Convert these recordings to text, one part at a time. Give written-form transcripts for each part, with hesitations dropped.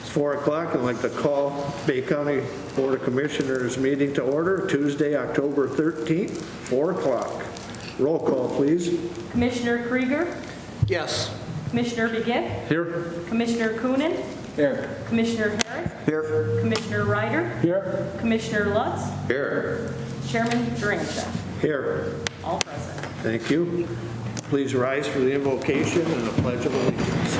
4 o'clock. I'd like to call Bay County Board of Commissioners meeting to order, Tuesday, October 13th, 4 o'clock. Roll call, please. Commissioner Krieger? Yes. Commissioner Begic? Here. Commissioner Coonan? Here. Commissioner Harris? Here. Commissioner Ryder? Here. Commissioner Lutz? Here. Chairman Durancheck? Here. All present. Thank you. Please rise for the invocation and the Pledge of Allegiance.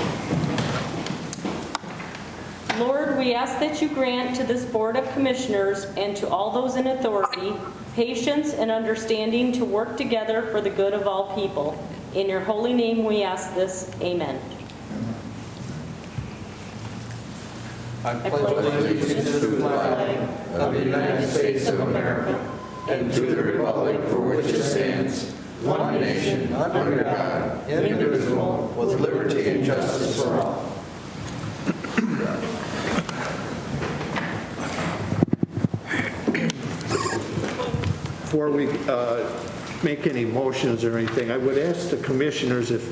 Lord, we ask that you grant to this Board of Commissioners and to all those in authority patience and understanding to work together for the good of all people. In your holy name we ask this. Amen. I pledge allegiance to the flag of the United States of America and to the republic for which it stands, one nation, under God, indivisible, with liberty and justice for all. Before we make any motions or anything, I would ask the commissioners if,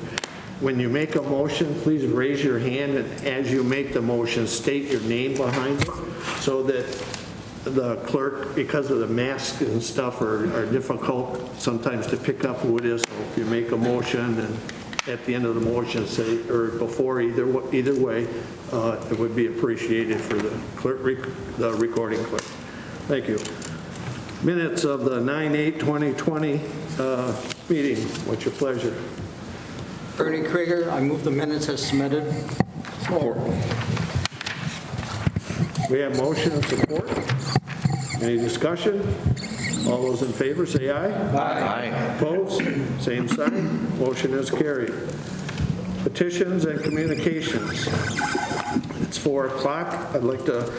when you make a motion, please raise your hand, and as you make the motion, state your name behind it, so that the clerk, because of the masks and stuff, are difficult sometimes to pick up who it is. So if you make a motion and at the end of the motion say, or before, either way, it would be appreciated for the clerk, the recording clerk. Thank you. Minutes of the 9/8/2020 meeting. What's your pleasure? Ernie Krieger, I move the minutes as submitted. Support. We have motion and support. Any discussion? All those in favor say aye. Aye. Opposed? Same sign. Motion is carried. Petitions and Communications. It's 4 o'clock. I'd like to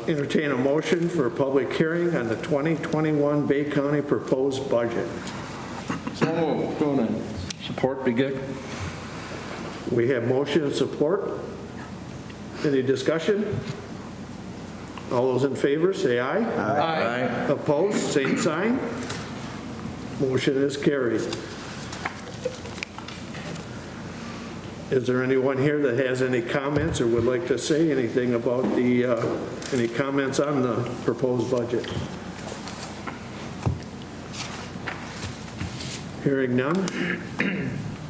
entertain a motion for a public hearing on the 2021 Bay County proposed budget. So moved. Coonan. Support Begic. We have motion and support. Any discussion? All those in favor say aye. Aye. Opposed? Same sign. Motion is carried. Is there anyone here that has any comments or would like to say anything about the, any comments on the proposed budget? Hearing none,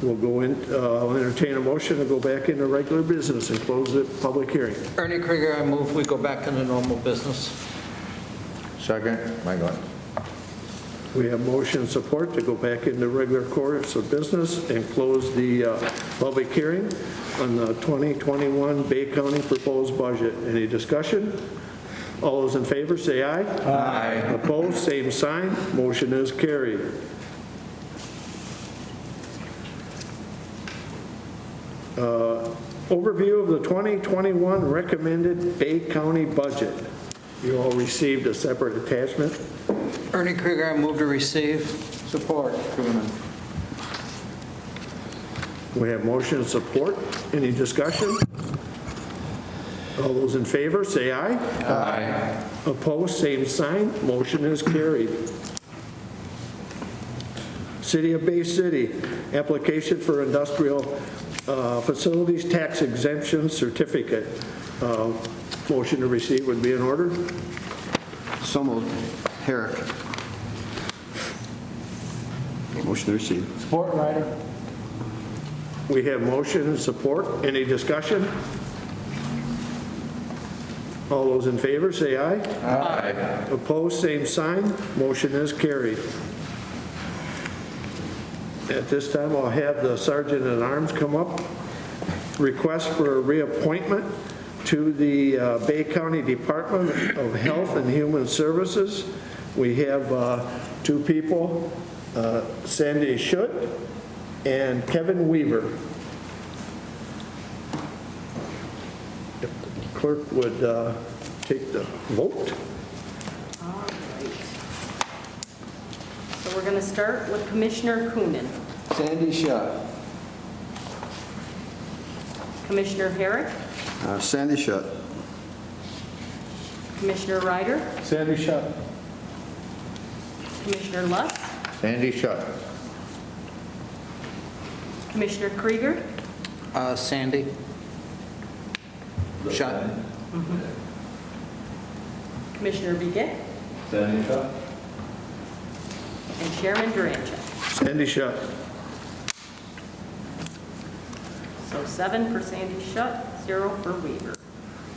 we'll go in, I'll entertain a motion to go back into regular business and close the public hearing. Ernie Krieger, I move we go back into normal business. Second, my God. We have motion and support to go back into regular course of business and close the public hearing on the 2021 Bay County proposed budget. Any discussion? All those in favor say aye. Aye. Opposed, same sign. Motion is carried. Overview of the 2021 recommended Bay County budget. You all received a separate attachment. Ernie Krieger, I move to receive. Support Coonan. We have motion and support. Any discussion? All those in favor, say aye. Aye. Opposed, same sign. Motion is carried. City of Bay City, application for industrial facilities tax exemption certificate. Motion to receive would be in order. So moved. Herrick. Motion to receive. Support Ryder. We have motion and support. Any discussion? All those in favor, say aye. Aye. Opposed, same sign. Motion is carried. At this time, I'll have the Sergeant at Arms come up. Request for a reappointment to the Bay County Department of Health and Human Services. We have two people, Sandy Shutt and Kevin Weaver. If the clerk would take the vote. All right. So we're going to start with Commissioner Coonan. Sandy Shutt. Commissioner Herrick? Sandy Shutt. Commissioner Ryder? Sandy Shutt. Commissioner Lutz? Sandy Shutt. Commissioner Krieger? Sandy. Shutt. Commissioner Begic, Sandy Shutt. and Chairman Durancheck. Sandy Shutt. So 7 for Sandy Shutt, 0 for Weaver.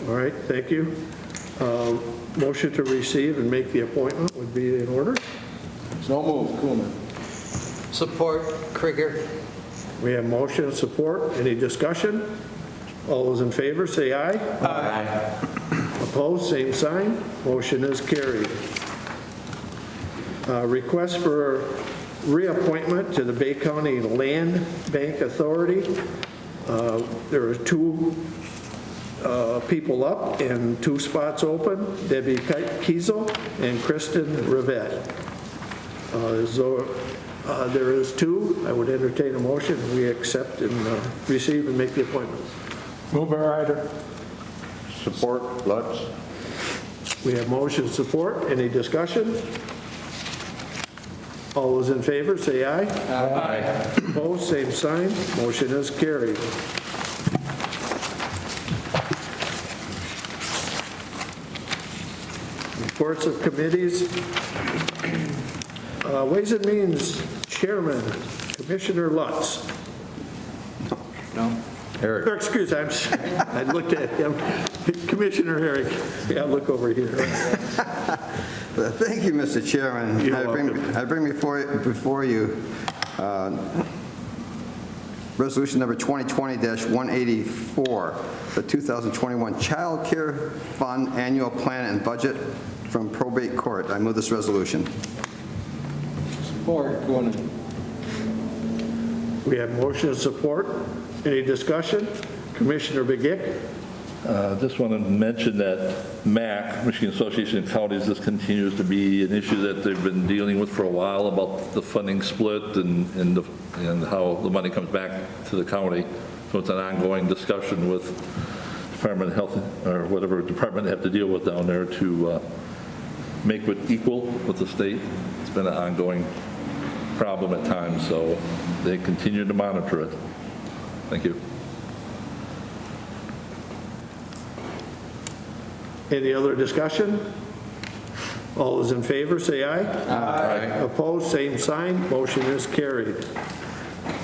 All right, thank you. Motion to receive and make the appointment would be in order. So moved, Coolman. Support Krieger. We have motion and support. Any discussion? All those in favor, say aye. Aye. Opposed, same sign. Motion is carried. Request for reappointment to the Bay County Land Bank Authority. There are 2 people up and 2 spots open, Debbie Kiesel and Kristen Rivette. There is 2. I would entertain a motion. We accept and receive and make the appointments. Move by Ryder. Support Lutz. We have motion support. Any discussion? All those in favor, say aye. Aye. Opposed, same sign. Motion is carried. Reports of committees. Ways and Means Chairman, Commissioner Lutz. No. Or, excuse, I looked at him. Commissioner Herrick. Yeah, look over here. Thank you, Mr. Chairman. You're I bring before you Resolution number 2020-184, the 2021 Child Care Fund Annual Plan and Budget from Probate Court. I move this resolution. Support Coolman. We have motion and support. Any discussion? Commissioner Begic? Just want to mention that MAC, Michigan Association of Counties, this continues to be an issue that they've been dealing with for a while about the funding split and how the money comes back to the county. So it's an ongoing discussion with Department of Health or whatever department they have to deal with down there to make it equal with the state. It's been an ongoing problem at times, so they continue to monitor it. Thank you. Any other discussion? All those in favor, say aye. Aye. Opposed, same sign. Motion is carried.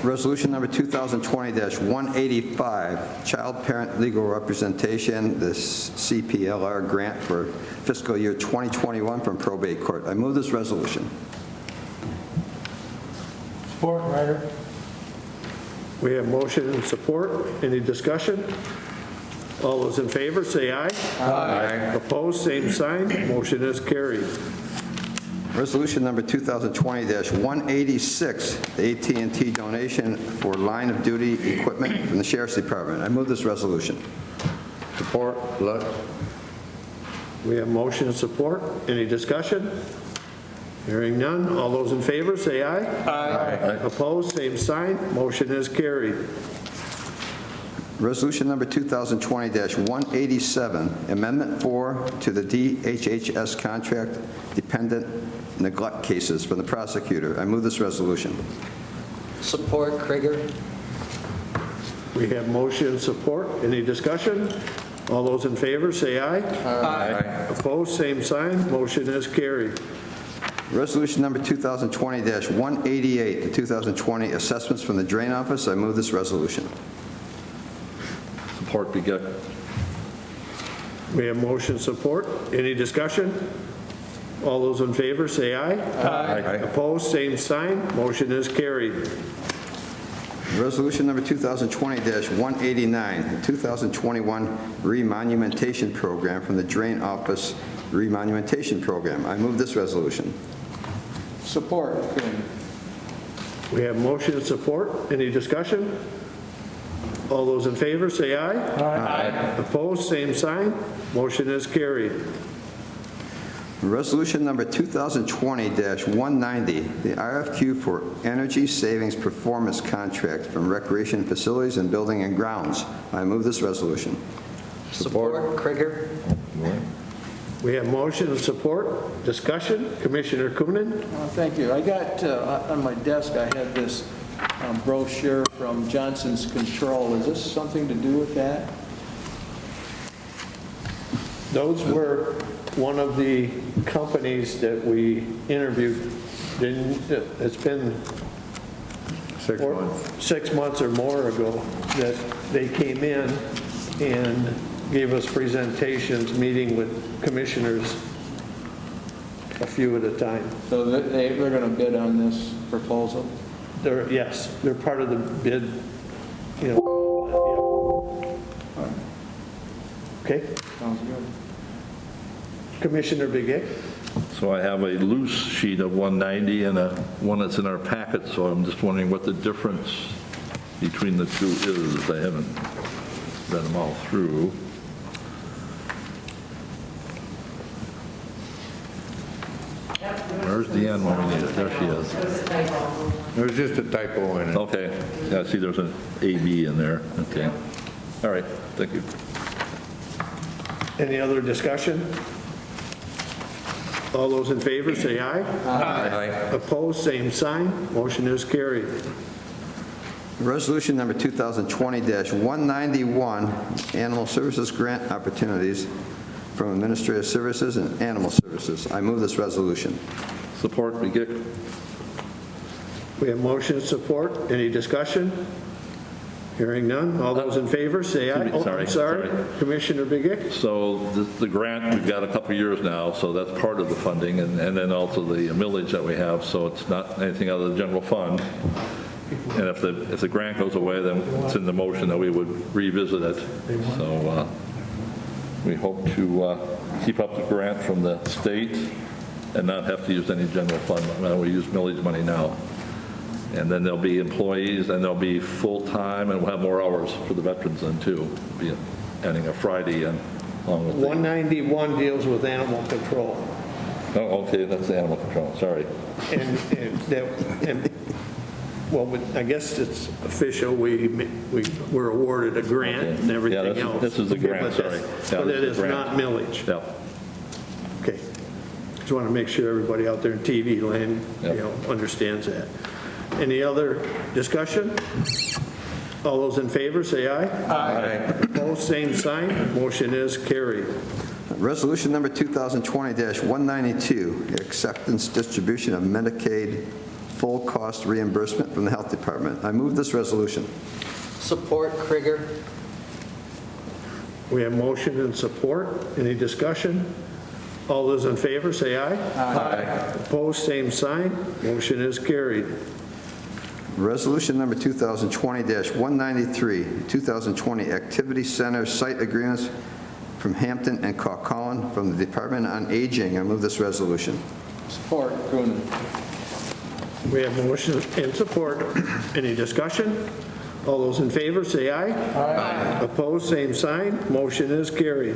Resolution number 2020-185, Child Parent Legal Representation, the CPLR grant for fiscal year 2021 from Probate Court. I move this resolution. Support Ryder. We have motion and support. Any discussion? All those in favor, say aye. Aye. Opposed, same sign. Motion is carried. Resolution number 2020-186, the AT&T donation for line of duty equipment from the Sheriff's Department. I move this resolution. Support Lutz. We have motion and support. Any discussion? Hearing none. All those in favor, say aye. Aye. Opposed, same sign. Motion is carried. Resolution number 2020-187, Amendment 4 to the DHHS contract dependent neglect cases for the prosecutor. I move this resolution. Support Krieger. We have motion and support. Any discussion? All those in favor, say aye. Aye. Opposed, same sign. Motion is carried. Resolution number 2020-188, the 2020 assessments from the Drain Office. I move this resolution. Support Begic. We have motion and support. Any discussion? All those in favor, say aye. Aye. Opposed, same sign. Motion is carried. Resolution number 2020-189, the 2021 remonumentation program from the Drain Office remonumentation program. I move this resolution. Support Coolman. We have motion and support. Any discussion? All those in favor, say aye. Aye. Opposed, same sign. Motion is carried. Resolution number 2020-190, the RFQ for Energy Savings Performance Contract from Recreation Facilities and Building and Grounds. I move this resolution. Support Krieger. We have motion and support. Discussion. Commissioner Coonan. Thank you. I got, on my desk, I had this brochure from Johnson's Control. Is this something to do with that? Those were one of the companies that we interviewed. It's been 6 months. 6 months or more ago that they came in and gave us presentations, meeting with commissioners a few at a time. So they're going to bid on this proposal? Yes, they're part of the bid, you know. Yeah. Okay, Sounds good. Commissioner Begic? So I have a loose sheet of 190 and one that's in our packet, so I'm just wondering what the difference between the two is. I haven't read them all through. Where's Deanne when we need it? There she is. There's just a typo in it. Okay, yeah, I see there's an AB in there. Okay. All right, thank you. Any other discussion? All those in favor, say aye. Aye. Opposed, same sign. Motion is carried. Resolution number 2020-191, Animal Services Grant Opportunities from Administrative Services and Animal Services. I move this resolution. Support, Begic. We have motion and support. Any discussion? Hearing none. All those in favor, say aye. Excuse me, Oh, I'm sorry. Commissioner Begic? So the grant, we've got a couple of years now, so that's part of the funding, and then also the millage that we have, so it's not anything out of the general fund. And if the grant goes away, then it's in the motion that we would revisit it. So we hope to keep up the grant from the state and not have to use any general fund. We use millage money now. And then there'll be employees, and they'll be full-time, and we'll have more hours for the veterans then, too. Be adding a Friday in along with the... 191 deals with animal control. Oh, okay, that's the animal control, sorry. Well, I guess it's official, we were awarded a grant and everything Yeah, else. this is the grant, sorry. But Yeah, it this is is the not grant. millage. Yeah. Okay. Just want to make sure everybody out there in TV land, understands that. Any other discussion? All those in favor, say aye. Aye. Opposed, same sign. Motion is carried. Resolution number 2020-192, acceptance distribution of Medicaid full cost reimbursement from the Health Department. I move this resolution. Support Krieger. We have motion and support. Any discussion? All those in favor, say aye. Aye. Opposed, same sign. Motion is carried. Resolution number 2020-193, 2020 Activity Center Site Agreements from Hampton and Caucalan from the Department on Aging. I move this resolution. Support Coonan. We have motion and support. Any discussion? All those in favor, say aye. Aye. Opposed, same sign. Motion is carried.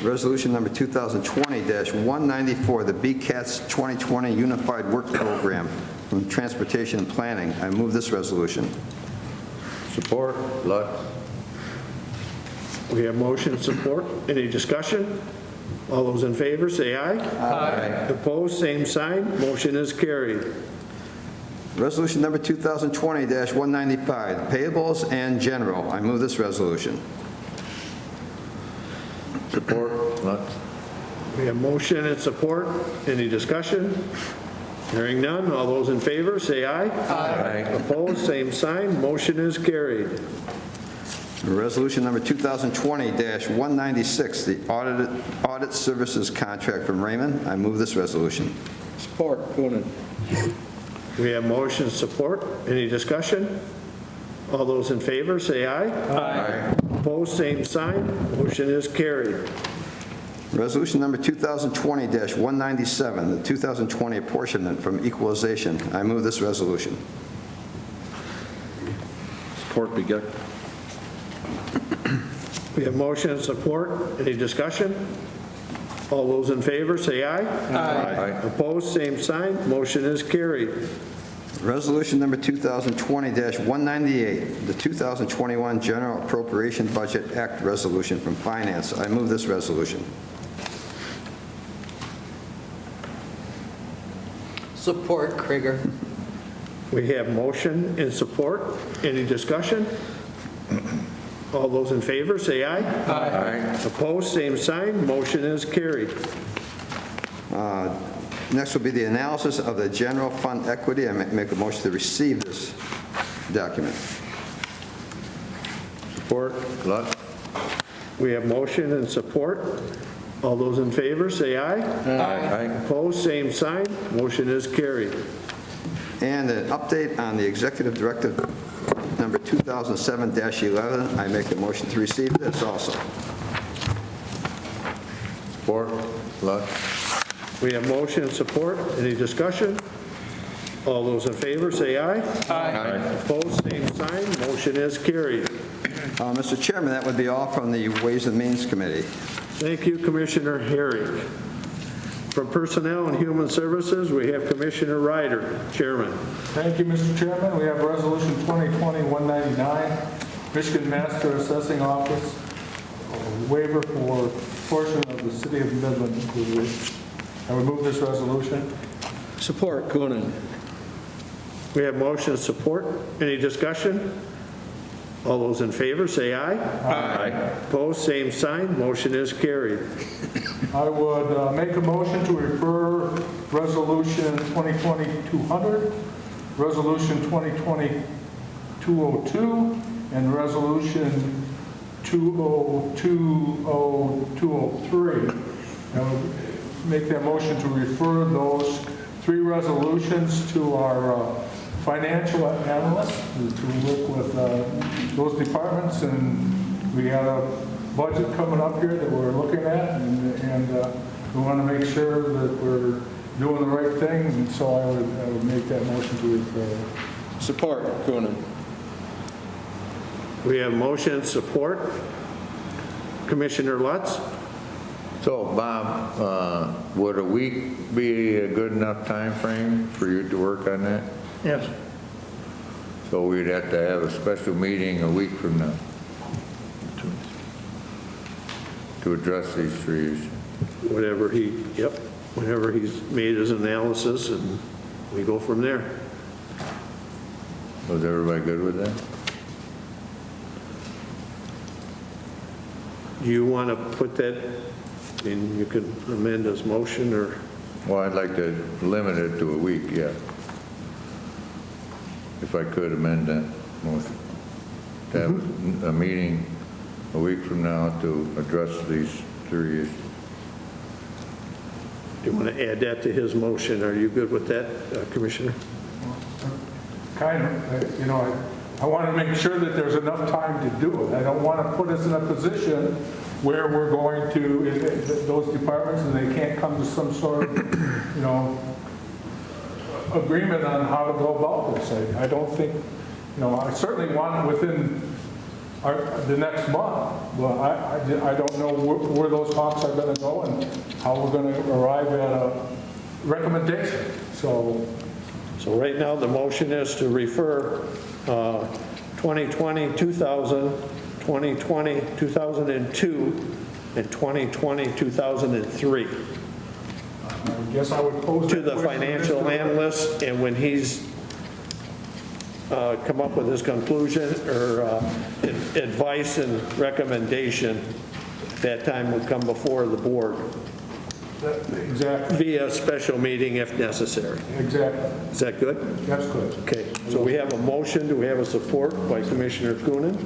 Resolution number 2020-194, the BCATS 2020 Unified Work Program from Transportation and Planning. I move this resolution. Support, Lutz. We have motion and support. Any discussion? All those in favor, say aye. Aye. Opposed, same sign. Motion is carried. Resolution number 2020-195, Payables and General. I move this resolution. Support, Lutz. We have motion and support. Any discussion? Hearing none. All those in favor, say aye. Aye. Opposed, same sign. Motion is carried. Resolution number 2020-196, the audit services contract from Raymond. I move this resolution. Support Coonan. We have motion and support. Any discussion? All those in favor, say aye. Aye. Opposed, same sign. Motion is carried. Resolution number 2020-197, the 2020 apportionment from equalization. I move this resolution. Support, Begic. We have motion and support. Any discussion? All those in favor, say aye. Aye. Opposed, same sign. Motion is carried. Resolution number 2020-198, the 2021 General Appropriation Budget Act Resolution from Finance. I move this resolution. Support Krieger. We have motion and support. Any discussion? All those in favor, say aye. Aye. Opposed, same sign. Motion is carried. Next will be the analysis of the general fund equity. I make a motion to receive this document. Support. Lutz? We have motion and support. All those in favor, say aye. Aye. Opposed, same sign. Motion is carried. And an update on the executive directive number 2007-11. I make a motion to receive this also. Support? Lutz? We have motion and support. Any discussion? All those in favor, say aye. Aye. Opposed, same sign. Motion is carried. Mr. Chairman, that would be all from the Ways and Means Committee. Thank you, Commissioner Herrick. From Personnel and Human Services, we have Commissioner Ryder, Chairman. Thank you, Mr. Chairman. We have Resolution 2020-199, Michigan Master Assessing Office, waiver for portion of the City of Midland. I would move this resolution. Support, Coonan. We have motion and support. Any discussion? All those in favor, say aye. Aye. Opposed, same sign. Motion is carried. I would make a motion to refer Resolution 2020-200, Resolution 2020-202, and Resolution 202-203. I would make that motion to refer those three resolutions to our financial analysts to work with those departments, and we got a budget coming up here that we're looking at, and we want to make sure that we're doing the right things, and so I would make that motion to refer. Support, Coonan. We have motion and support. Commissioner Lutz? So, Bob, would a week be a good enough time frame for you to work on that? Yes. So we'd have to have a special meeting a week from now to address these three issues. Whenever he's made his analysis, and we go from there. Was everybody good with that? Do you want to put that, and you can amend his motion, or? Well, I'd like to limit it to a week, yeah. If I could amend that motion. To have a meeting a week from now to address these three issues. Do you want to add that to his motion? Are you good with that, Commissioner? Kind of, I want to make sure that there's enough time to do it. I don't want to put us in a position where we're going to, those departments, and they can't come to some sort of, agreement on how to go about this. I don't think, I certainly want it within the next month, but I don't know where those talks are going to go and how we're going to arrive at a recommendation. So right now, the motion is to refer 2020, 2000, 2020, 2002, and 2020, 2003 I guess I would pose to that the question financial analyst, and when he's come up with his conclusion or advice and recommendation, that time would come before the board Exactly. via special meeting if necessary. Exactly. Is that good? That's good. Okay, so we have a motion. Do we have a support by Commissioner Coonan?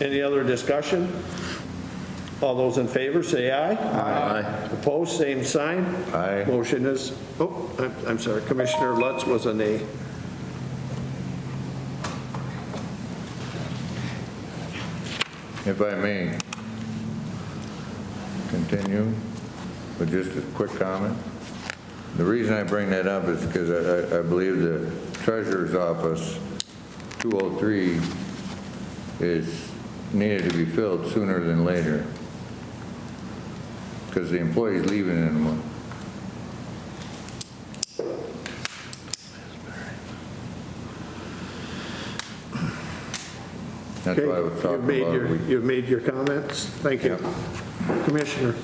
Any other discussion? All those in favor, say aye. Aye. Opposed, same sign. Aye. Motion is, I'm sorry, Commissioner Lutz was a nay. If I may continue with just a quick comment. The reason I bring that up is because I believe the Treasurer's Office 203 is needed to be filled sooner than later because the employee's leaving in a month. That's why I was talking about a week. You've made your comments. Thank you. Commissioner.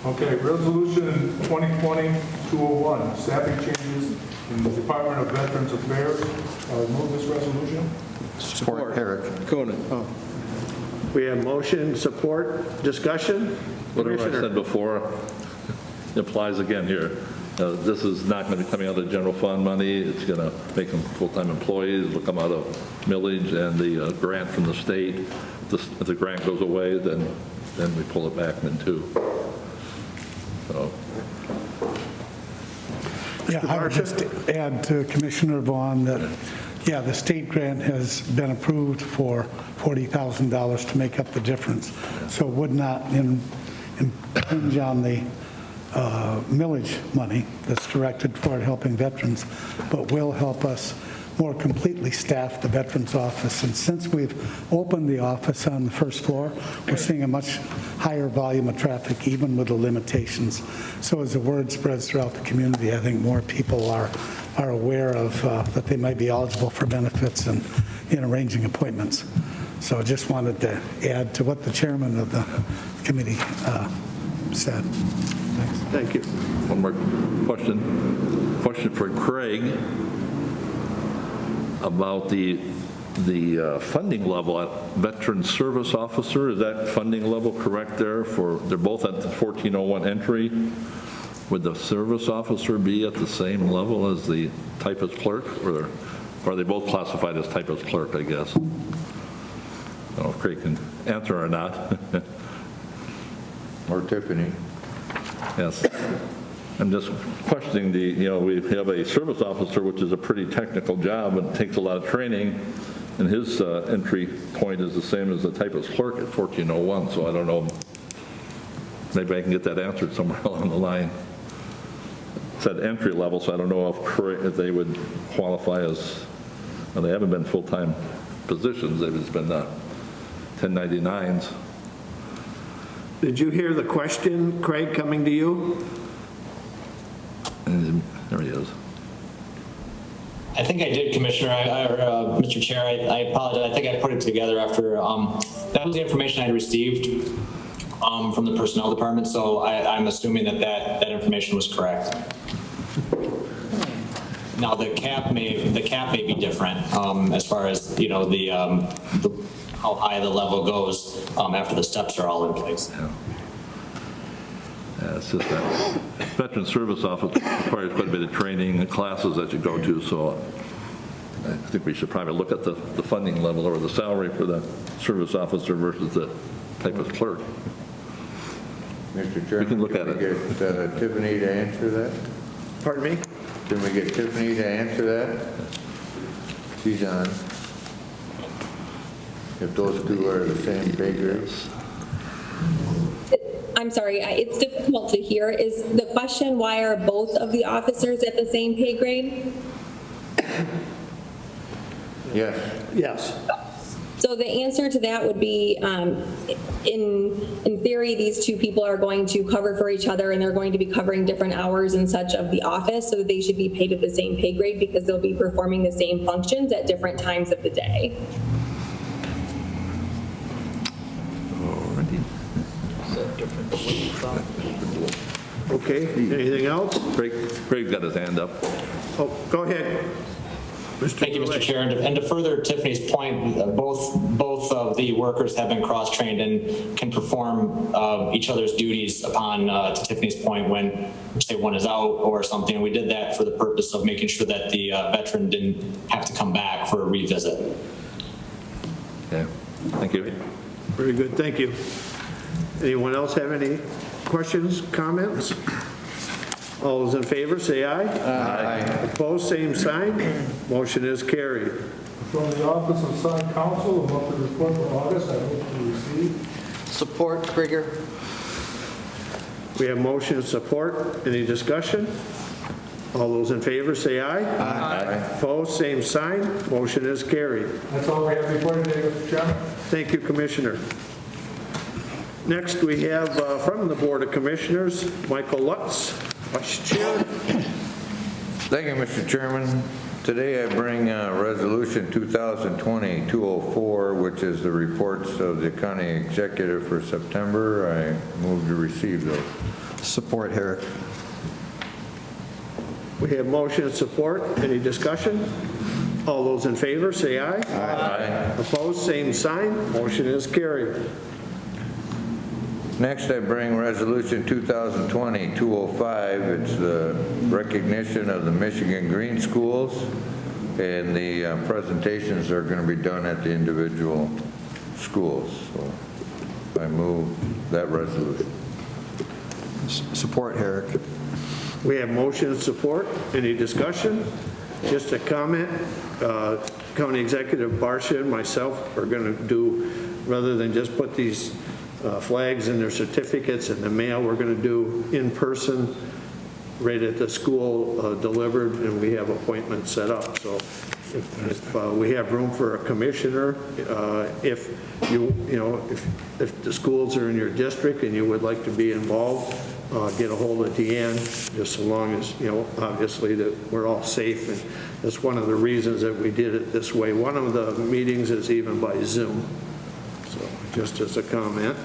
Okay, Resolution 2020-201, staffing changes in the Department of Veterans Affairs. Move this resolution. Support, Herrick. Coonan. We have motion, support, discussion. Whatever I Commissioner. said before applies again here. This is not going to be coming out of general fund money. It's going to make them full-time employees. It'll come out of millage and the grant from the state. If the grant goes away, then we pull it back then too. So, Yeah, I would just add to Commissioner Vaughn that, yeah, the state grant has been approved for $40,000 to make up the difference. So it would not impinge on the millage money that's directed toward helping veterans, but will help us more completely staff the Veterans Office. And since we've opened the office on the first floor, we're seeing a much higher volume of traffic, even with the limitations. So as the word spreads throughout the community, I think more people are aware of that they might be eligible for benefits and in arranging appointments. So I just wanted to add to what the chairman of the committee said. Thanks. Thank you. one more question. Question for Craig about the funding level at Veteran Service Officer. Is that funding level correct there? They're both at the 1401 entry. Would the service officer be at the same level as the typist clerk, or are they both classified as typist clerk, I guess? I don't know if Craig can answer or not. Or Tiffany. Yes. I'm just questioning we have a service officer, which is a pretty technical job and takes a lot of training, and his entry point is the same as the typist clerk at 1401, so I don't know. Maybe I can get that answered somewhere along the line. It said entry level, so I don't know if they would qualify as, well, they haven't been full-time positions, they've just been 1099s. Did you hear the question, Craig, coming to you? And there he is. I think I did, Commissioner, Mr. Chair. I apologize. I think I put it together after, that was the information I received from the Personnel Department, so I'm assuming that information was correct. Now, the cap may be different as far as, how high the level goes after the steps are all in place. Yeah. It's just that Veteran Service Office requires quite a bit of training and classes that you go to, so I think we should probably look at the funding level or the salary for the service officer versus the typist clerk. Mr. Chairman, We can look at it. Get Tiffany to answer that? Pardon me? Can we get Tiffany to answer that? She's on. If those two are the same pay grade? I'm sorry, it's difficult to hear. Is the question, why are both of the officers at the same pay grade? Yes. Yes. So the answer to that would be, in theory, these two people are going to cover for each other, and they're going to be covering different hours and such of the office, so they should be paid at the same pay grade because they'll be performing the same functions at different times of the day. Okay, anything else? Craig got his hand up. Oh, go ahead. Thank you, Mr. Chair. And to further Tiffany's point, both of the workers have been cross-trained and can perform each other's duties upon, to Tiffany's point, when, say, one is out or something. We did that for the purpose of making sure that the veteran didn't have to come back for a revisit. Okay, thank you. Very good, thank you. Anyone else have any questions, comments? All those in favor, say aye. Aye. Opposed, same sign. Motion is carried. From the Office of Sun Council, a monthly report for August, I hope to receive. Support, Krieger. We have motion and support. Any discussion? All those in favor, say aye. Aye. Opposed, same sign. Motion is carried. That's all we have before today, Mr. Chairman. Thank you, Commissioner. Next, we have from the Board of Commissioners, Michael Lutz, Vice Chair. Thank you, Mr. Chairman. Today I bring Resolution 2020-204, which is the reports of the County Executive for September. I move to receive those. Support, Herrick. We have motion and support. Any discussion? All those in favor, say aye. Aye. Opposed, same sign. Motion is carried. Next, I bring Resolution 2020-205. It's the recognition of the Michigan Green Schools, and the presentations are going to be done at the individual schools. So I move that resolution. Support, Herrick. We have motion and support. Any discussion? Just a comment. County Executive Barsha and myself are going to do, rather than just put these flags and their certificates in the mail, we're going to do in person right at the school delivered, and we have appointments set up. So if we have room for a commissioner, if if the schools are in your district and you would like to be involved, get a hold of Deanne, just so long as, obviously that we're all safe. And that's one of the reasons that we did it this way. One of the meetings is even by Zoom. So just as a comment.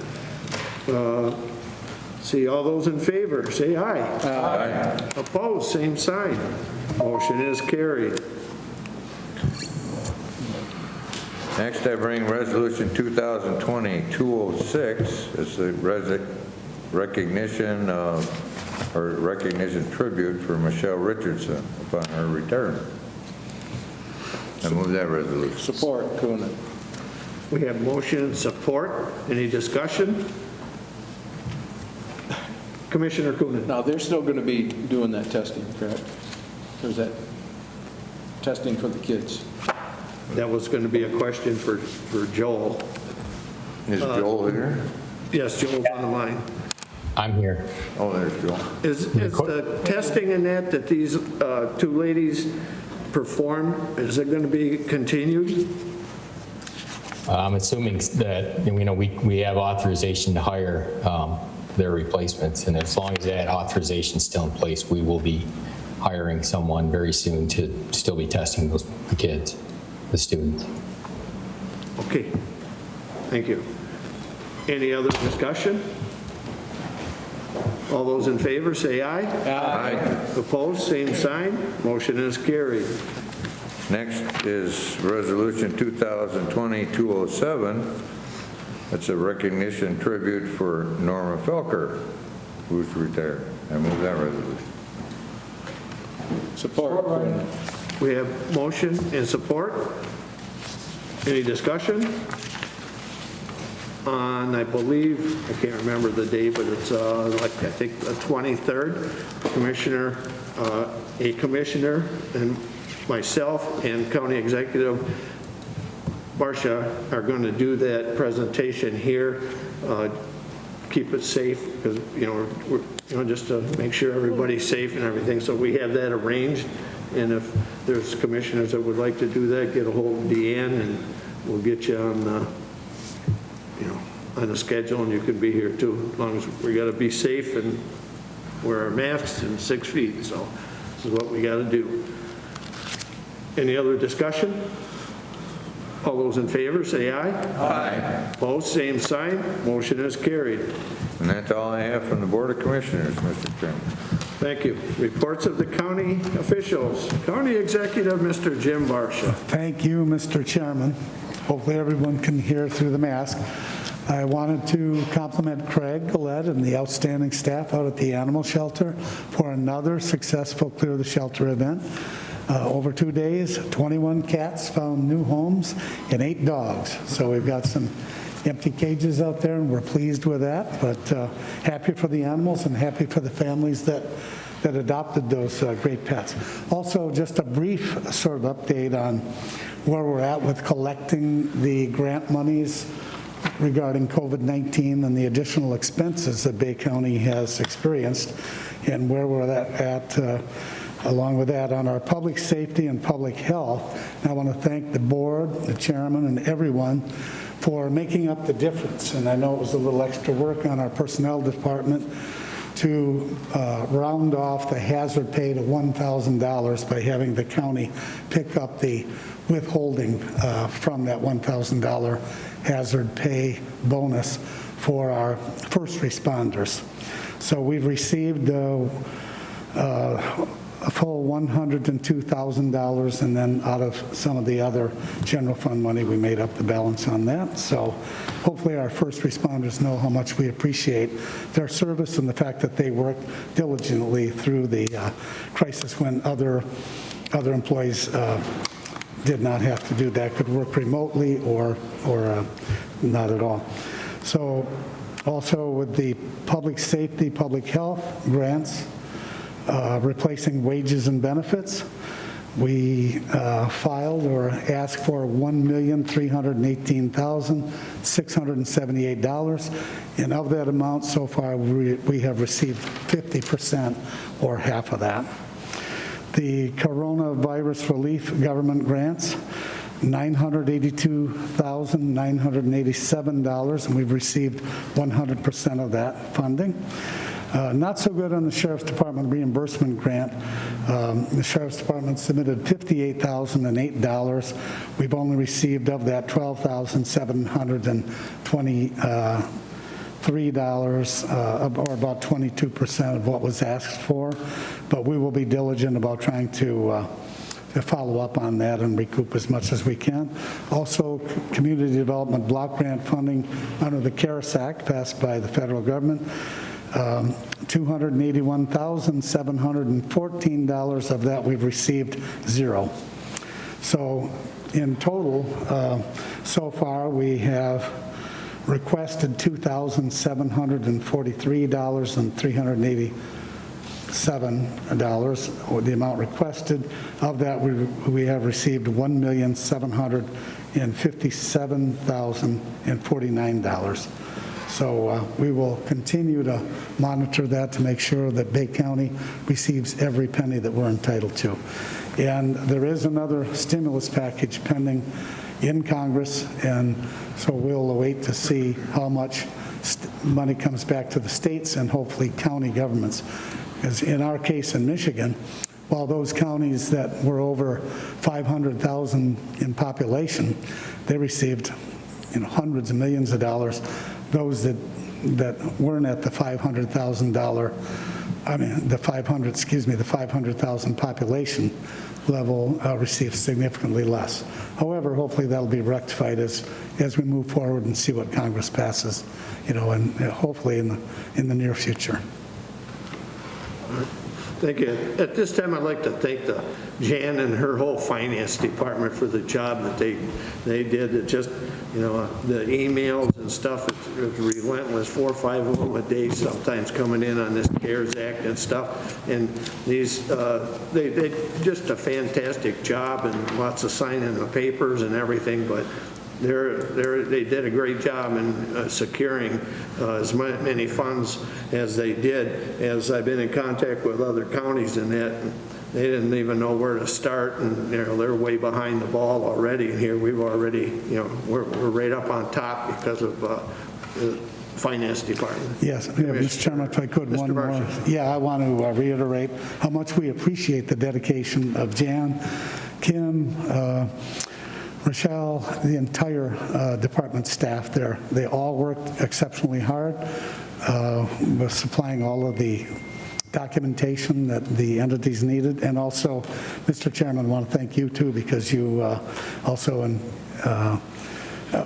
See, all those in favor, say aye. Aye. Opposed, same sign. Motion is carried. Next, I bring Resolution 2020-206. It's the recognition tribute for Michelle Richardson upon her retirement. I move that resolution. Support, Coonan. We have motion and support. Any discussion? Commissioner Coonan. Now, they're still going to be doing that testing, correct? Or is that testing for the kids? That was going to be a question for Joel. Is Joel here? Yes, Joel's on the line. I'm here. Oh, there's Joel. Is the testing in that these two ladies performed, is it going to be continued? I'm assuming that, we have authorization to hire their replacements, and as long as that authorization is still in place, we will be hiring someone very soon to still be testing the kids, the students. Okay, thank you. Any other discussion? All those in favor say aye. Aye. Opposed, same sign. Motion is carried. Next is Resolution 2020-207. It's a recognition tribute for Norma Felker, who's retired. I move that resolution. Support, Coonan. We have motion and support. Any discussion? On, I believe, I can't remember the day, but it's I think the 23rd, a commissioner and myself and County Executive Barsha are going to do that presentation here. Keep it safe, because, we're just to make sure everybody's safe and everything. So we have that arranged. And if there's commissioners that would like to do that, get a hold of Deanne and we'll get you on, on the schedule, and you can be here too, as long as we got to be safe and wear our masks and 6 feet. So this is what we got to do. Any other discussion? All those in favor, say aye. Aye. Opposed, same sign. Motion is carried. And that's all I have from the Board of Commissioners, Mr. Chairman. Thank you. Reports of the county officials. County Executive, Mr. Jim Barsha. Thank you, Mr. Chairman. Hopefully everyone can hear through the mask. I wanted to compliment Craig Gillette and the outstanding staff out at the animal shelter for another successful Clear the Shelter event. Over 2 days, 21 cats found new homes and 8 dogs. So we've got some empty cages out there, and we're pleased with that. But happy for the animals and happy for the families that adopted those great pets. Also, just a brief sort of update on where we're at with collecting the grant monies regarding COVID-19 and the additional expenses that Bay County has experienced, and where we're at along with that on our public safety and public health. And I want to thank the board, the chairman, and everyone for making up the difference. And I know it was a little extra work on our personnel department to round off the hazard pay to $1,000 by having the county pick up the withholding from that $1,000 hazard pay bonus for our first responders. So we've received a full $102,000, and then out of some of the other general fund money, we made up the balance on that. So hopefully our first responders know how much we appreciate their service and the fact that they worked diligently through the crisis when other employees did not have to do that, could work remotely or not at all. So also with the public safety, public health grants, replacing wages and benefits, we filed or asked for $1,318,678, and of that amount so far we have received 50% or half of that. The coronavirus relief government grants, $982,987, and we've received 100% of that funding. Not so good on the Sheriff's Department reimbursement grant. The Sheriff's Department submitted $58,008. We've only received of that $12,723, or about 22% of what was asked for. But we will be diligent about trying to follow up on that and recoup as much as we can. Also, community development block grant funding under the CARES Act passed by the federal government. $281,714 of that we've received zero. So in total, so far we have requested $2,743 and $387, or the amount requested. Of that, we have received $1,757,049. So we will continue to monitor that to make sure that Bay County receives every penny that we're entitled to. And there is another stimulus package pending in Congress, and so we'll await to see how much money comes back to the states and hopefully county governments. Because in our case in Michigan, while those counties that were over 500,000 in population, they received hundreds of millions of dollars. Those that weren't at the $500,000, the 500,000 population level received significantly less. However, hopefully that'll be rectified as we move forward and see what Congress passes, and hopefully in the near future. Thank you. At this time, I'd like to thank Jan and her whole finance department for the job that they did. It just, the emails and stuff, it's relentless, 4 or 5 of them a day sometimes coming in on this CARES Act and stuff. And these, they did just a fantastic job and lots of signing the papers and everything, but they did a great job in securing as many funds as they did. As I've been in contact with other counties in that, they didn't even know where to start, and they're way behind the ball already. And here we've already, we're right up on top because of the finance department. Yes, Mr. Chairman, if I could, one more. Yeah, I want to reiterate how much we appreciate the dedication of Jan, Kim, Rochelle, the entire department staff there. They all worked exceptionally hard with supplying all of the documentation that the entities needed. And also, Mr. Chairman, I want to thank you too, because you also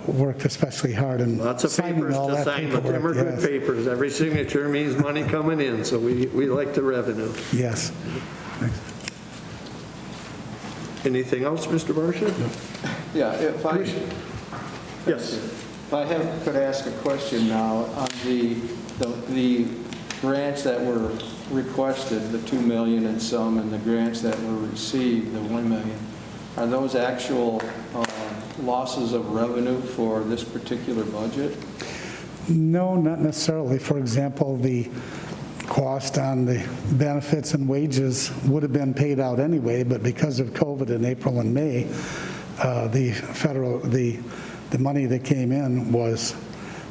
worked especially hard in lots of papers to sign, but them are good papers. Every signature means money coming in, so we like the revenue. Yes. Thanks. Anything else, Mr. Barsha? Yeah, if I could ask a question now on the grants that were requested, the $2 million and some, and the grants that were received, the $1 million. Are those actual losses of revenue for this particular budget? No, not necessarily. For example, the cost on the benefits and wages would have been paid out anyway, but because of COVID in April and May, the money that came in was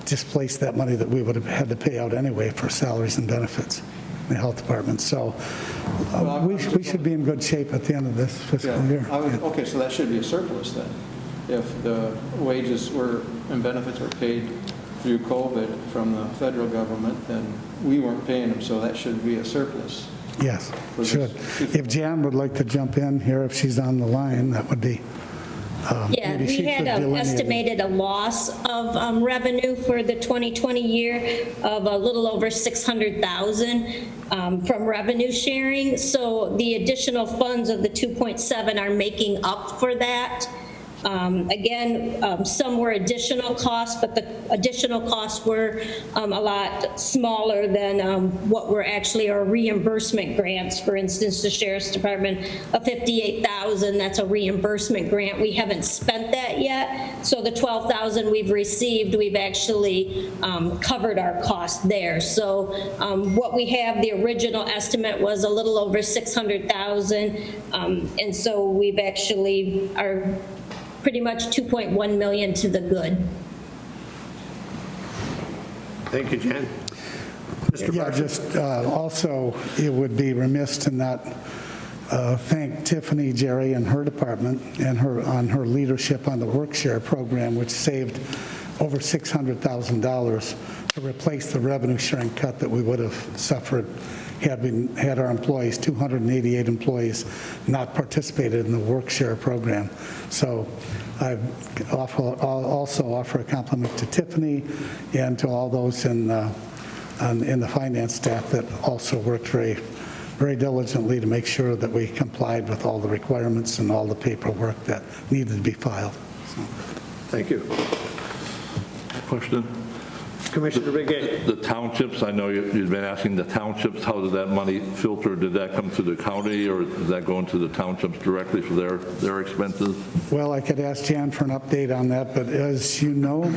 displaced that money that we would have had to pay out anyway for salaries and benefits in the health department. So we should be in good shape at the end of this fiscal year. Okay, so that should be a surplus then. If the wages and benefits were paid through COVID from the federal government, then we weren't paying them, so that should be a surplus. Yes, should. If Jan would like to jump in here, if she's on the line, that would be. Yeah, maybe she we had could delineate. estimated a loss of revenue for the 2020 year of a little over $600,000 from revenue sharing. So the additional funds of the 2.7 are making up for that. Again, some were additional costs, but the additional costs were a lot smaller than what were actually our reimbursement grants. For instance, the Sheriff's Department of $58,000, that's a reimbursement grant. We haven't spent that yet. So the $12,000 we've received, we've actually covered our costs there. So what we have, the original estimate was a little over $600,000. And so we've actually are pretty much 2.1 million to the good. Thank you, Jan. Mr. Yeah, Bartlett. just also, it would be remiss to not thank Tiffany, Jerry, and her department and on her leadership on the Workshare program, which saved over $600,000 to replace the revenue sharing cut that we would have suffered had our employees, 288 employees, not participated in the Workshare program. So I also offer a compliment to Tiffany and to all those in the finance staff that also worked very, very diligently to make sure that we complied with all the requirements and all the paperwork that needed to be filed. So. Thank you. Question? Commissioner Begay. The townships, I know you've been asking the townships, how did that money filter? Did that come to the county, or is that going to the townships directly for their expenses? Well, I could ask Jan for an update on that, but as you know,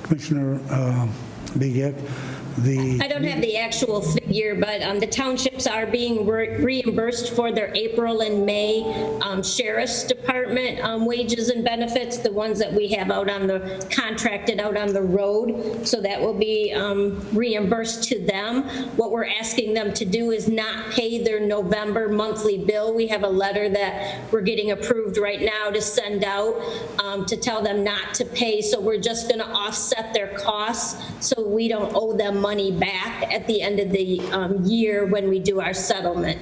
Commissioner Begay, I don't have the actual figure, but the townships are being reimbursed for their April and May Sheriff's Department wages and benefits, the ones that we have out on the, contracted out on the road. So that will be reimbursed to them. What we're asking them to do is not pay their November monthly bill. We have a letter that we're getting approved right now to send out to tell them not to pay. So we're just going to offset their costs so we don't owe them money back at the end of the year when we do our settlement.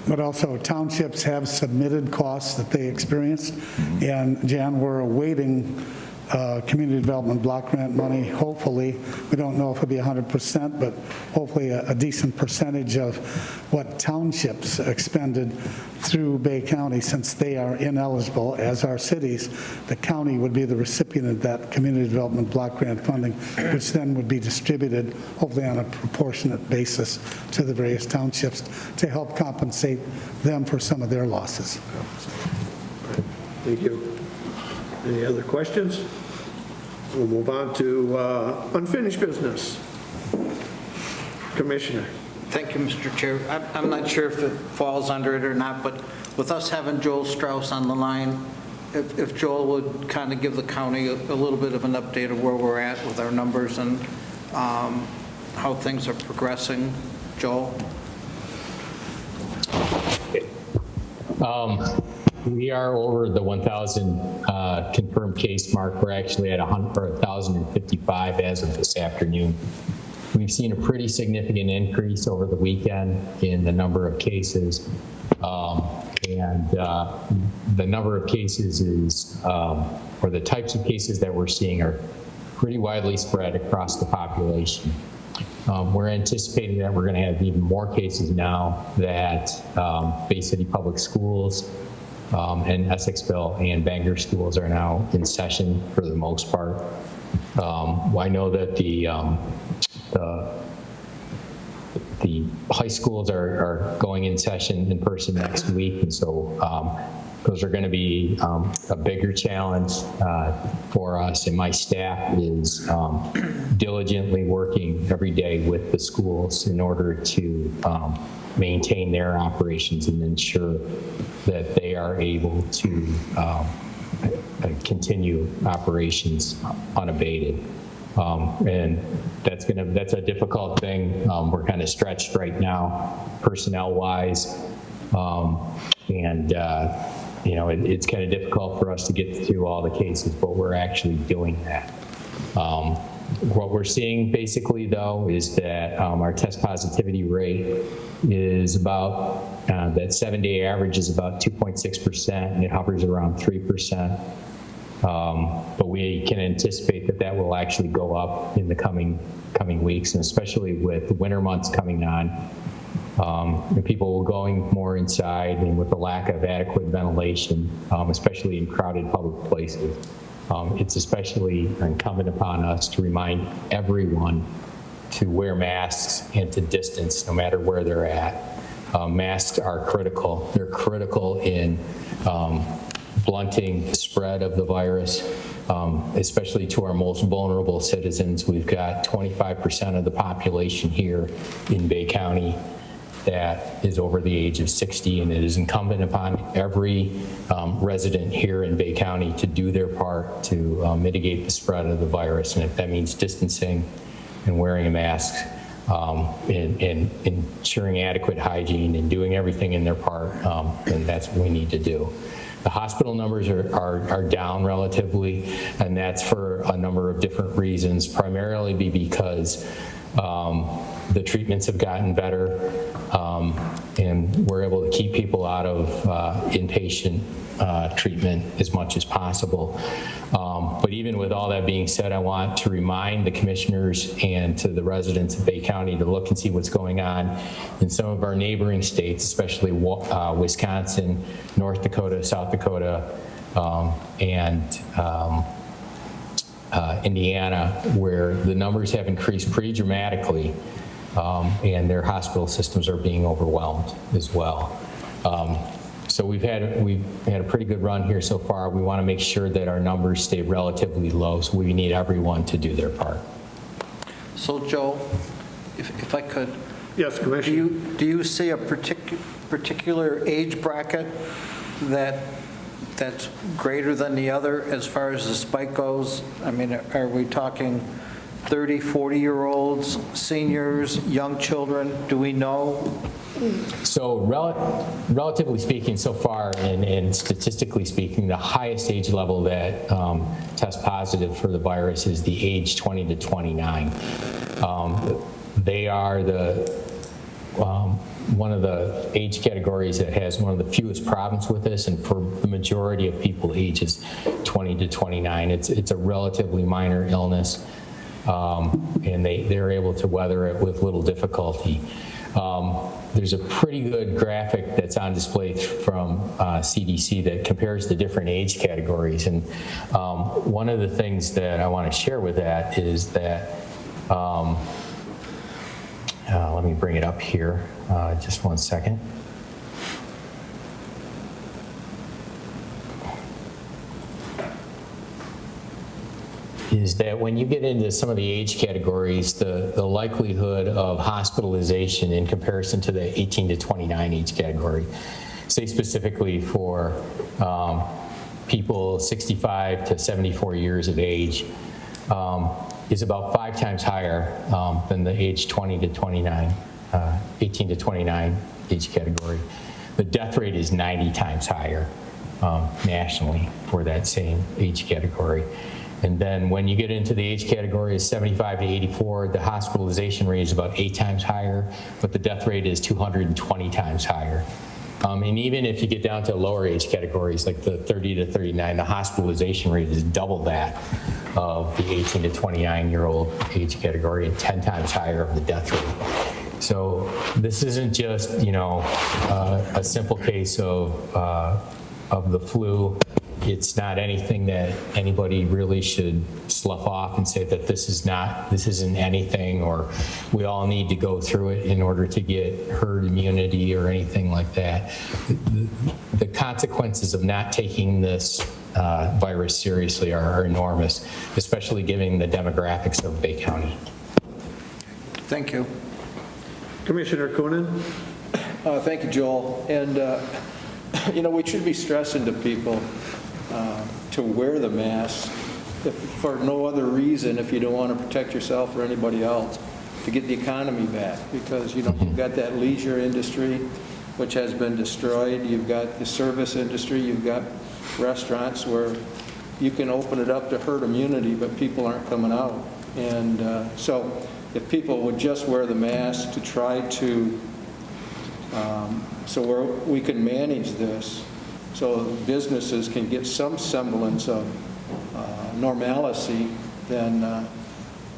But also townships have submitted costs that they experienced, and Jan, we're awaiting community development block grant money. Hopefully, we don't know if it'll be 100%, but hopefully a decent percentage of what townships expended through Bay County, since they are ineligible, as are cities. The county would be the recipient of that community development block grant funding, which then would be distributed, hopefully on a proportionate basis, to the various townships to help compensate them for some of their losses. Thank you. Any other questions? We'll move on to unfinished business. Commissioner. Thank you, Mr. Chair. I'm not sure if it falls under it or not, but with us having Joel Strauss on the line, if Joel would kind of give the county a little bit of an update of where we're at with our numbers and how things are progressing. Joel? We are over the 1,000 confirmed case mark. We're actually at 1,055 as of this afternoon. We've seen a pretty significant increase over the weekend in the number of cases. And the number of cases is, or the types of cases that we're seeing are pretty widely spread across the population. We're anticipating that we're going to have even more cases now that Bay City Public Schools and Essexville and Bangor schools are now in session for the most part. I know that the high schools are going in session in person next week, and so those are going to be a bigger challenge for us, and my staff is diligently working every day with the schools in order to maintain their operations and ensure that they are able to continue operations unabated. And that's a difficult thing. We're kind of stretched right now, personnel-wise, and it's kind of difficult for us to get through all the cases, but we're actually doing that. What we're seeing basically, though, is that our test positivity rate is about, that 7-day average is about 2.6%, and it hovers around 3%. But we can anticipate that that will actually go up in the coming weeks, and especially with the winter months coming on, and people going more inside, and with the lack of adequate ventilation, especially in crowded public places. It's especially incumbent upon us to remind everyone to wear masks and to distance no matter where they're at. Masks are critical. They're critical in blunting the spread of the virus, especially to our most vulnerable citizens. We've got 25% of the population here in Bay County that is over the age of 60, and it is incumbent upon every resident here in Bay County to do their part to mitigate the spread of the virus. And if that means distancing and wearing a mask, and ensuring adequate hygiene and doing everything in their part, then that's what we need to do. The hospital numbers are down relatively, and that's for a number of different reasons, primarily because the treatments have gotten better, and we're able to keep people out of inpatient treatment as much as possible. But even with all that being said, I want to remind the commissioners and to the residents of Bay County to look and see what's going on in some of our neighboring states, especially Wisconsin, North Dakota, South Dakota, and Indiana, where the numbers have increased pretty dramatically, and their hospital systems are being overwhelmed as well. So we've had a pretty good run here so far. We want to make sure that our numbers stay relatively low, so we need everyone to do their part. So Joe, if I could. Yes, Commissioner. Do you see a particular age bracket that's greater than the other as far as the spike goes? I mean, are we talking 30, 40-year-olds, seniors, young children? Do we know? So relatively speaking, so far, and statistically speaking, the highest age level that test positive for the virus is the age 20 to 29. They are one of the age categories that has one of the fewest problems with this, and for the majority of people ages 20 to 29, it's a relatively minor illness, and they're able to weather it with little difficulty. There's a pretty good graphic that's on display from CDC that compares the different age categories, and one of the things that I want to share with that is that, let me bring it up here, just one second. Is that when you get into some of the age categories, the likelihood of hospitalization in comparison to the 18 to 29 age category, say specifically for people 65 to 74 years of age, is about 5 times higher than the age 20 to 29, 18 to 29 age category. The death rate is 90 times higher nationally for that same age category. And then when you get into the age category of 75 to 84, the hospitalization rate is about 8 times higher, but the death rate is 220 times higher. And even if you get down to lower age categories, like the 30 to 39, the hospitalization rate is double that of the 18 to 29-year-old age category and 10 times higher of the death rate. So this isn't just, a simple case of the flu. It's not anything that anybody really should slough off and say that this isn't anything, or we all need to go through it in order to get herd immunity or anything like that. The consequences of not taking this virus seriously are enormous, especially given the demographics of Bay County. Thank you. Commissioner Coonan? Thank you, Joel. And, we should be stressing to people to wear the mask if for no other reason, if you don't want to protect yourself or anybody else, to get the economy back, because you've got that leisure industry which has been destroyed. You've got the service industry. You've got restaurants where you can open it up to herd immunity, but people aren't coming out. And so if people would just wear the mask to try to, so we can manage this, so businesses can get some semblance of normalcy, then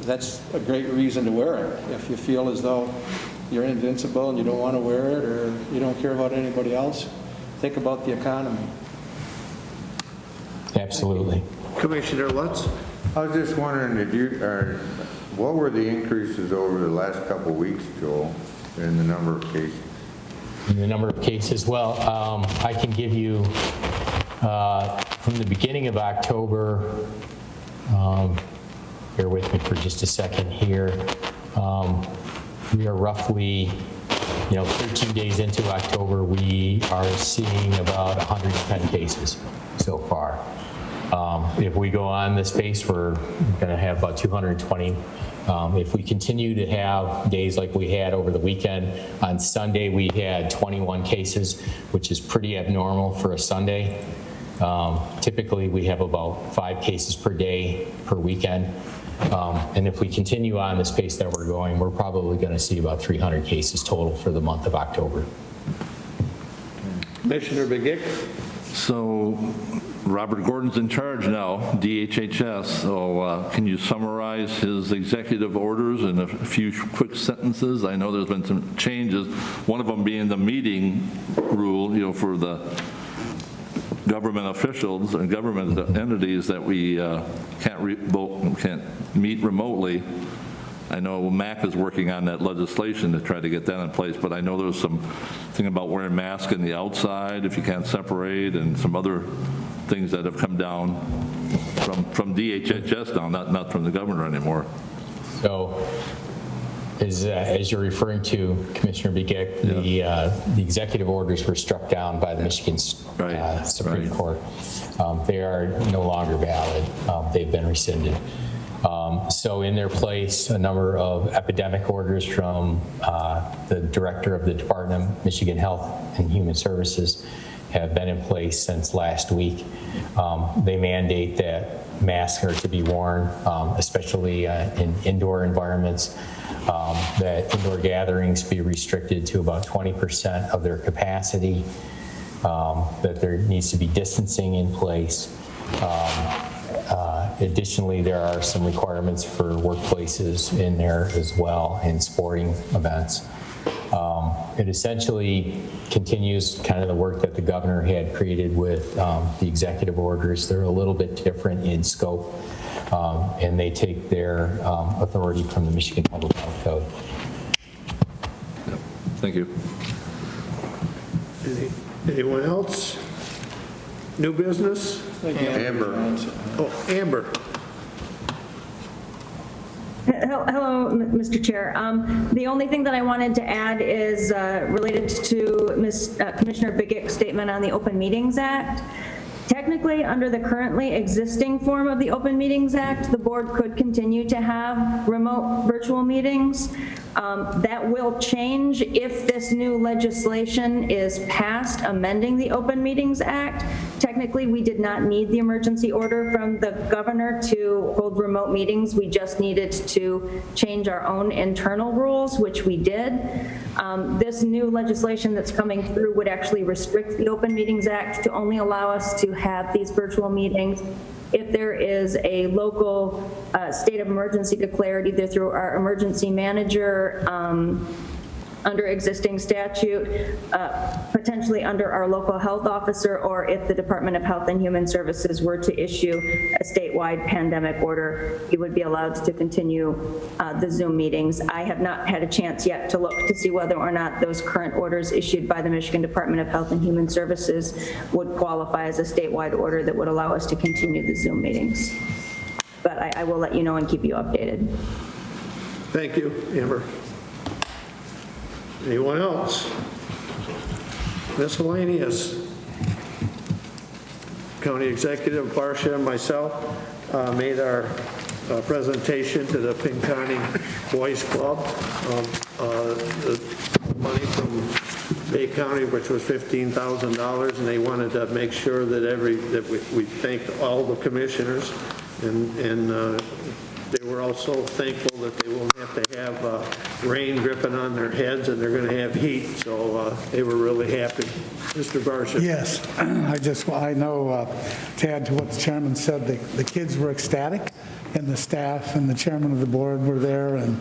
that's a great reason to wear it. If you feel as though you're invincible and you don't want to wear it, or you don't care about anybody else, think about the economy. Absolutely. Commissioner Lutz? I was just wondering, what were the increases over the last couple of weeks, Joel, in the number of cases? In the number of cases, well, I can give you from the beginning of October, bear with me for just a second here, we are roughly, 13 days into October, we are seeing about 110 cases so far. If we go on this pace, we're going to have about 220. If we continue to have days like we had over the weekend, on Sunday we had 21 cases, which is pretty abnormal for a Sunday. Typically we have about 5 cases per day per weekend. And if we continue on this pace that we're going, we're probably going to see about 300 cases total for the month of October. Commissioner Begic? So Robert Gordon's in charge now, DHHS, so can you summarize his executive orders in a few quick sentences? I know there's been some changes, one of them being the meeting rule, for the government officials and government entities that we can't meet remotely. I know MAC is working on that legislation to try to get that in place, but I know there's some thing about wearing masks in the outside if you can't separate, and some other things that have come down from DHHS now, not from the governor anymore. So as you're referring to, Commissioner Begic, the executive orders were struck down by the Michigan Supreme Court. They are no longer valid. They've been rescinded. So in their place, a number of epidemic orders from the director of the Department of Michigan Health and Human Services have been in place since last week. They mandate that masks are to be worn, especially in indoor environments, that indoor gatherings be restricted to about 20% of their capacity, that there needs to be distancing in place. Additionally, there are some requirements for workplaces in there as well, in sporting events. It essentially continues kind of the work that the governor had created with the executive orders. They're a little bit different in scope, and they take their authority from the Michigan Public Health Code. Yep. Thank you. Anyone else? New business? Amber. Oh, Amber. Hello, Mr. Chair. The only thing that I wanted to add is related to Commissioner Biggick's statement on the Open Meetings Act. Technically, under the currently existing form of the Open Meetings Act, the board could continue to have remote virtual meetings. That will change if this new legislation is passed amending the Open Meetings Act. Technically, we did not need the emergency order from the governor to hold remote meetings. We just needed to change our own internal rules, which we did. This new legislation that's coming through would actually restrict the Open Meetings Act to only allow us to have these virtual meetings if there is a local state of emergency declared, either through our emergency manager under existing statute, potentially under our local health officer, or if the Department of Health and Human Services were to issue a statewide pandemic order, we would be allowed to continue the Zoom meetings. I have not had a chance yet to look to see whether or not those current orders issued by the Michigan Department of Health and Human Services would qualify as a statewide order that would allow us to continue the Zoom meetings. But I will let you know and keep you updated. Thank you, Amber. Anyone else? Miscellaneous. County Executive Barsha and myself made our presentation to the Pinconning Boys Club. The money from Bay County, which was $15,000, and they wanted to make sure that we thanked all the commissioners and they were also thankful that they won't have to have rain dripping on their heads and they're going to have heat, so they were really happy. Mr. Barsha? Yes, I know, to add to what the chairman said, the kids were ecstatic, and the staff and the chairman of the board were there, and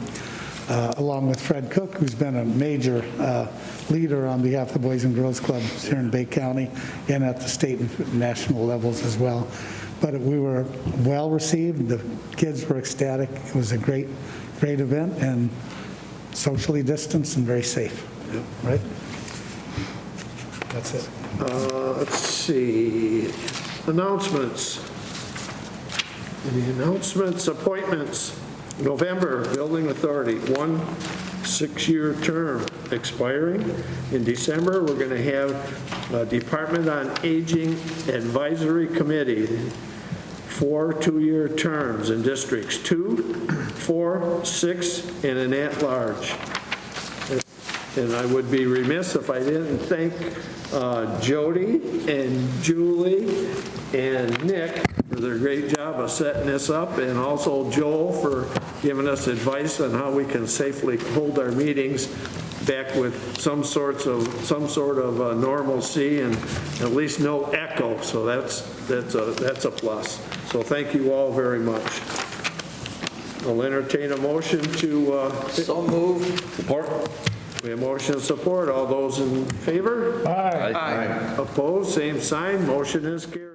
along with Fred Cook, who's been a major leader on behalf of the Boys and Girls Clubs here in Bay County and at the state and national levels as well. But we were well received. The kids were ecstatic. It was a great event and socially distanced and very safe. Right? That's it. Let's see. Announcements. Any announcements? Appointments. November, Building Authority, 1 6-year term expiring. In December, we're going to have Department on Aging Advisory Committee, 4 2-year terms in districts 2, 4, 6, and an at-large. And I would be remiss if I didn't thank Jody and Julie and Nick for their great job of setting this up, and also Joel for giving us advice on how we can safely hold our meetings back with some sort of normalcy and at least no echo. So that's a plus. So thank you all very much. I'll entertain a motion to. So moved. Support. We have motion and support. All those in favor? Aye. Aye. Opposed? Same sign. Motion is carried.